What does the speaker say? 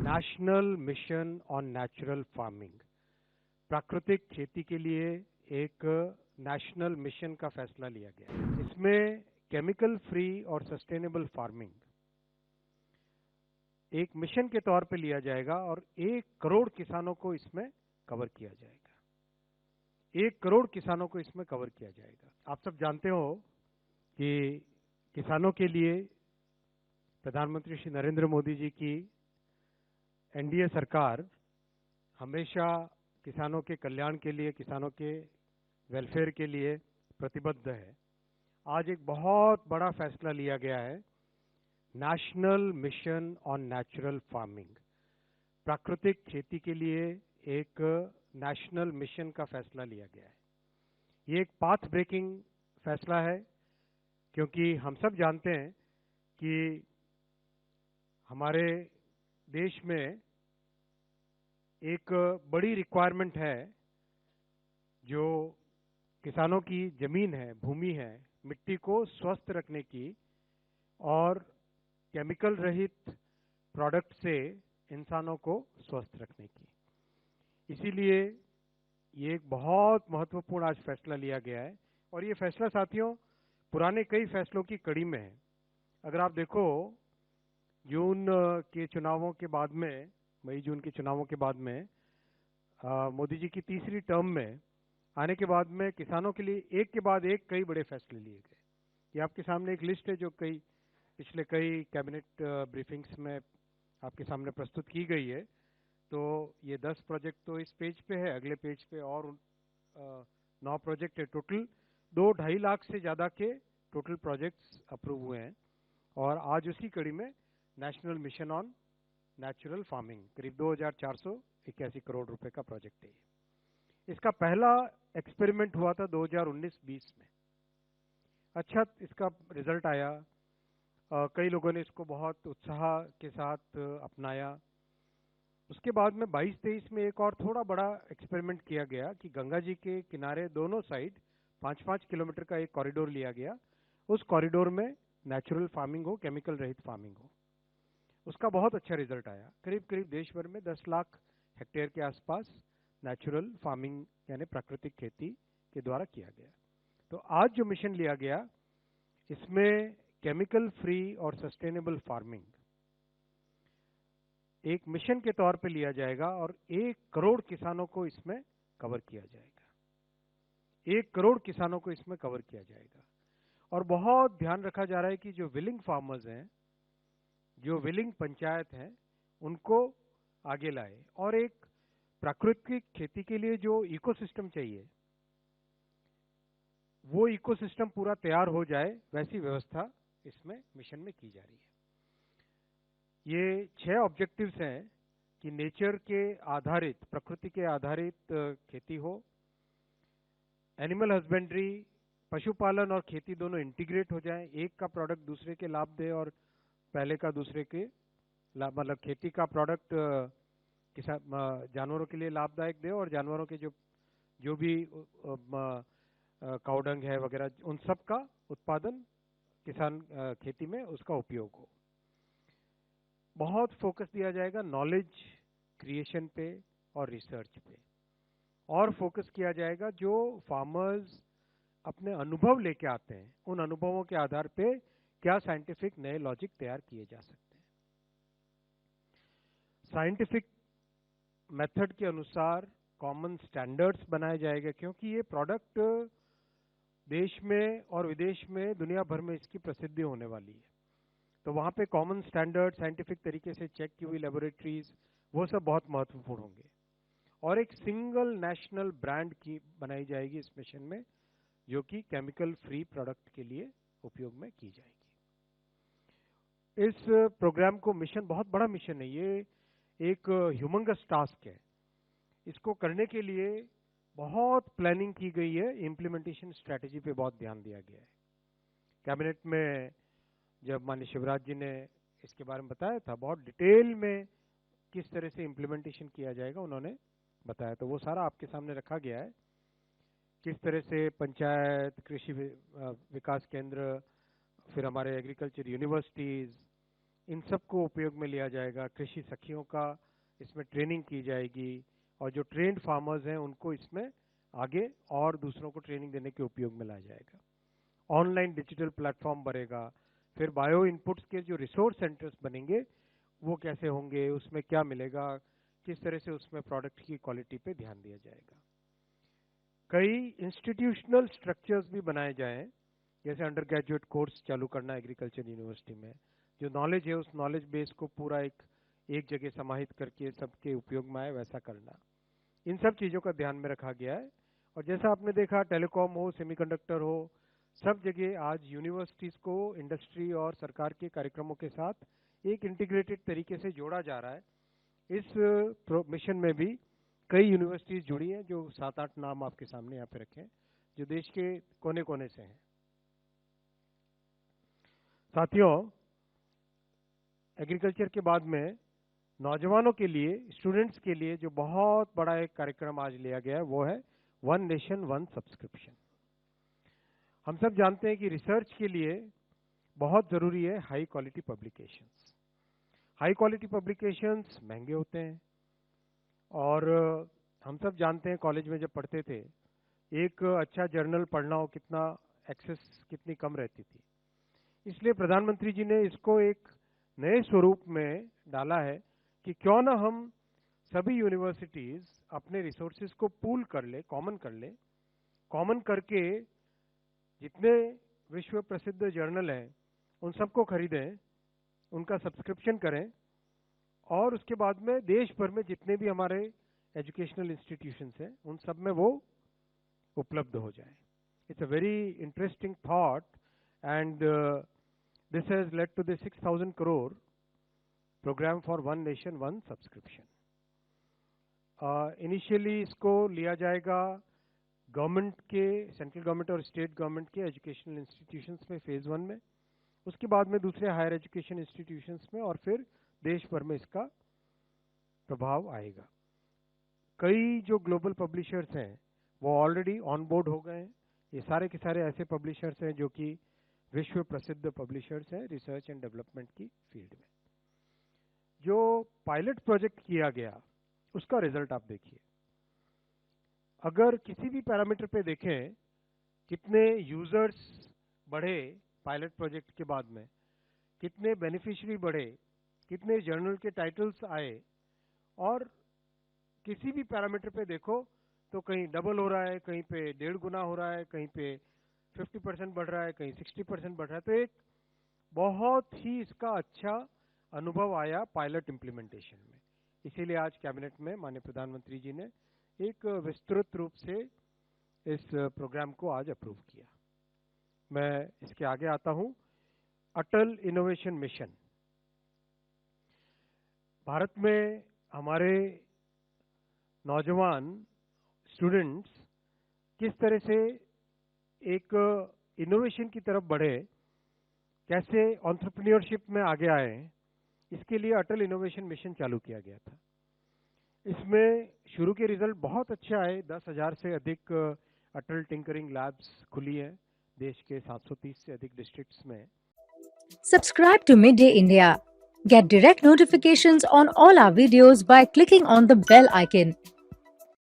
National mission on natural farming, प्राकृतिक खेती के लिए एक नेशनल मिशन का फैसला लिया गया है। इसमें केमिकल फ्री और सस्टेनेबल फार्मिंग एक मिशन के तौर पे लिया जाएगा और 1 करोड़ किसानों को इसमें कवर किया जाएगा। 1 करोड़ किसानों को इसमें कवर किया जाएगा। आप सब जानते हो कि किसानों के लिए प्रधानमंत्री श्री नरेंद्र मोदी जी की एनडीए सरकार हमेशा किसानों के कल्याण के लिए, किसानों के वेलफेयर के लिए प्रतिबद्ध है। आज एक बहुत बड़ा फैसला लिया गया है, national mission on natural farming, प्राकृतिक खेती के लिए एक नेशनल मिशन का फैसला लिया गया है। ये एक पाथ ब्रेकिंग फैसला है, क्योंकि हम सब जानते हैं कि हमारे देश में एक बड़ी रिक्वायरमेंट है, जो किसानों की जमीन है, भूमि है, मिट्टी को स्वस्थ रखने की और केमिकल रहित प्रोडक्ट से इंसानों को स्वस्थ रखने की। इसीलिए ये एक बहुत महत्वपूर्ण आज फैसला लिया गया है और ये फैसला साथियों पुराने कई फैसलों की कड़ी में है। अगर आप देखो, जून के चुनावों के बाद में, मई जून के चुनावों के बाद में मोदी जी की तीसरी टर्म में आने के बाद में किसानों के लिए एक के बाद एक कई बड़े फैसले लिए गए। ये आपके सामने एक लिस्ट है जो पिछले कई कैबिनेट ब्रीफिंग्स में आपके सामने प्रस्तुत की गई है। तो ये 10 प्रोजेक्ट तो इस पेज पे है, अगले पेज पे और 9 प्रोजेक्ट है। टोटल 2-2.5 लाख से ज़्यादा के टोटल प्रोजेक्ट्स अप्रूव हुए हैं और आज उसी कड़ी में national mission on natural farming करीब 2481 करोड़ रुपए का प्रोजेक्ट है। इसका पहला एक्सपेरिमेंट हुआ था 2019-20 में। अच्छा इसका रिजल्ट आया, कई लोगों ने इसको बहुत उत्साह के साथ अपनाया। उसके बाद में 22-23 में एक और थोड़ा बड़ा एक्सपेरिमेंट किया गया कि गंगा जी के किनारे दोनों साइड 5-5 किलोमीटर का एक कॉरिडोर लिया गया। उस कॉरिडोर में नेचुरल फार्मिंग हो, केमिकल रहित फार्मिंग हो। उसका बहुत अच्छा रिजल्ट आया। करीब करीब देश भर में 10 लाख हेक्टेयर के आसपास नेचुरल फार्मिंग यानी प्राकृतिक खेती के द्वारा किया गया। तो आज जो मिशन लिया गया, इसमें केमिकल फ्री और सस्टेनेबल फार्मिंग एक मिशन के तौर पे लिया जाएगा और 1 करोड़ किसानों को इसमें कवर किया जाएगा। 1 करोड़ किसानों को इसमें कवर किया जाएगा। और बहुत ध्यान रखा जा रहा है कि जो विलिंग फार्मर्स हैं, जो विलिंग पंचायत हैं, उनको आगे लाए और एक प्राकृतिक खेती के लिए जो इकोसिस्टम चाहिए, वो इकोसिस्टम पूरा तैयार हो जाए, वैसी व्यवस्था इसमें मिशन में की जा रही है। ये 6 ऑब्जेक्टिव्स हैं कि नेचर के आधारित, प्रकृति के आधारित खेती हो, एनिमल हस्बेंड्री, पशुपालन और खेती दोनों इंटीग्रेट हो जाएं, एक का प्रोडक्ट दूसरे के लाभ दे और पहले का दूसरे के लाभ, मतलब खेती का प्रोडक्ट जानवरों के लिए लाभदायक दे और जानवरों के जो भी काउडंग है वगैरह, उन सब का उत्पादन किसान खेती में उसका उपयोग हो। बहुत फोकस दिया जाएगा नॉलेज क्रिएशन पे और रिसर्च पे, और फोकस किया जाएगा जो फार्मर्स अपने अनुभव लेके आते हैं, उन अनुभवों के आधार पे क्या साइंटिफिक नए लॉजिक तैयार किए जा सकते हैं। साइंटिफिक मेथड के अनुसार कॉमन स्टैंडर्ड्स बनाए जाएंगे, क्योंकि ये प्रोडक्ट देश में और विदेश में, दुनिया भर में इसकी प्रसिद्धि होने वाली है। तो वहां पे कॉमन स्टैंडर्ड, साइंटिफिक तरीके से चेक की हुई लेबोरेटरीज, वो सब बहुत महत्वपूर्ण होंगे। और एक सिंगल नेशनल ब्रांड की बनाई जाएगी इस मिशन में, जो कि केमिकल फ्री प्रोडक्ट के लिए उपयोग में की जाएगी। इस प्रोग्राम को मिशन, बहुत बड़ा मिशन है ये, एक ह्यूमंगस टास्क है। इसको करने के लिए बहुत प्लानिंग की गई है, इम्प्लीमेंटेशन स्ट्रैटेजी पे बहुत ध्यान दिया गया है। कैबिनेट में जब माननीय शिवराज जी ने इसके बारे में बताया था, बहुत डिटेल में किस तरह से इम्प्लीमेंटेशन किया जाएगा उन्होंने बताया, तो वो सारा आपके सामने रखा गया है। किस तरह से पंचायत, कृषि विकास केंद्र, फिर हमारे एग्रीकल्चर यूनिवर्सिटीज, इन सब को उपयोग में लिया जाएगा। कृषि सखियों का इसमें ट्रेनिंग की जाएगी और जो ट्रेंड फार्मर्स हैं उनको इसमें आगे और दूसरों को ट्रेनिंग देने के उपयोग में लाया जाएगा। ऑनलाइन डिजिटल प्लेटफॉर्म बनेगा। फिर बायो इनपुट्स के जो रिसोर्स सेंटर्स बनेंगे वो कैसे होंगे, उसमें क्या मिलेगा, किस तरह से उसमें प्रोडक्ट की क्वालिटी पे ध्यान दिया जाएगा। कई इंस्टीट्यूशनल स्ट्रक्चर्स भी बनाए जाएं, जैसे अंडर ग्रेजुएट कोर्स चालू करना एग्रीकल्चर यूनिवर्सिटी में, जो नॉलेज है उस नॉलेज बेस को पूरा एक जगह समाहित करके सबके उपयोग में आए वैसा करना। इन सब चीज़ों का ध्यान में रखा गया है। और जैसा आपने देखा, टेलीकॉम हो, सेमीकंडक्टर हो, सब जगह आज यूनिवर्सिटीज़ को इंडस्ट्री और सरकार के कार्यक्रमों के साथ एक इंटीग्रेटेड तरीके से जोड़ा जा रहा है। इस मिशन में भी कई यूनिवर्सिटीज़ जुड़ी हैं, जो 7-8 नाम आपके सामने यहाँ पे रखे हैं, जो देश के कोने कोने से हैं। साथियों, एग्रीकल्चर के बाद में नौजवानों के लिए, स्टूडेंट्स के लिए जो बहुत बड़ा एक कार्यक्रम आज लिया गया है वो है वन नेशन वन सब्सक्रिप्शन। हम सब जानते हैं कि रिसर्च के लिए बहुत जरूरी है high quality publications. High quality publications महंगे होते हैं और हम सब जानते हैं कॉलेज में जब पढ़ते थे एक अच्छा जर्नल पढ़ना हो कितना एक्सेस कितनी कम रहती थी। इसलिए प्रधानमंत्री जी ने इसको एक नए स्वरूप में डाला है कि क्यों ना हम सभी यूनिवर्सिटीज अपने रिसोर्सेज को पूल कर ले, कॉमन करके जितने विश्व प्रसिद्ध जर्नल हैं उन सबको खरीदें, उनका सब्सक्रिप्शन करें और उसके बाद में देश भर में जितने भी हमारे एजुकेशनल इंस्टीट्यूशंस हैं उन सब में वो उपलब्ध हो जाए। It's a very interesting thought and this has led to the 6,000 crore program for one nation one subscription. Initially इसको लिया जाएगा गवर्नमेंट के, सेंट्रल गवर्नमेंट और स्टेट गवर्नमेंट के एजुकेशनल इंस्टीट्यूशंस में फेज 1 में, उसके बाद में दूसरे हायर एजुकेशन इंस्टीट्यूशंस में और फिर देश भर में इसका प्रभाव आएगा। कई जो ग्लोबल पब्लिशर्स हैं वो ऑलरेडी ऑन बोर्ड हो गए हैं। ये सारे के सारे ऐसे पब्लिशर्स हैं जो कि विश्व प्रसिद्ध पब्लिशर्स हैं रिसर्च एंड डेवलपमेंट की फील्ड में। जो पायलट प्रोजेक्ट किया गया उसका रिजल्ट आप देखिए। अगर किसी भी पैरामीटर पे देखें कितने यूजर्स बढ़े पायलट प्रोजेक्ट के बाद में, कितने बेनिफिशियरी बढ़े, कितने जर्नल के टाइटल्स आए, और किसी भी पैरामीटर पे देखो तो कहीं डबल हो रहा है, कहीं पे 1.5 गुना हो रहा है, कहीं पे 50% बढ़ रहा है, कहीं 60% बढ़ रहा है। तो एक बहुत ही इसका अच्छा अनुभव आया पायलट इम्प्लीमेंटेशन में। इसीलिए आज कैबिनेट में माननीय प्रधानमंत्री जी ने एक विस्तृत रूप से इस प्रोग्राम को आज अप्रूव किया। मैं इसके आगे आता हूं। अटल इनोवेशन मिशन। भारत में हमारे नौजवान स्टूडेंट्स किस तरह से एक इनोवेशन की तरफ बढ़े, कैसे एंटरप्रेन्योरशिप में आगे आए, इसके लिए अटल इनोवेशन मिशन चालू किया गया था। इसमें शुरू के रिजल्ट बहुत अच्छे आए। 10,000 से अधिक अटल टिंकरिंग लैब्स खुली हैं देश के 730 से अधिक डिस्ट्रिक्ट्स में। Subscribe to Midday India. Get direct notifications on all our videos by clicking on the bell icon.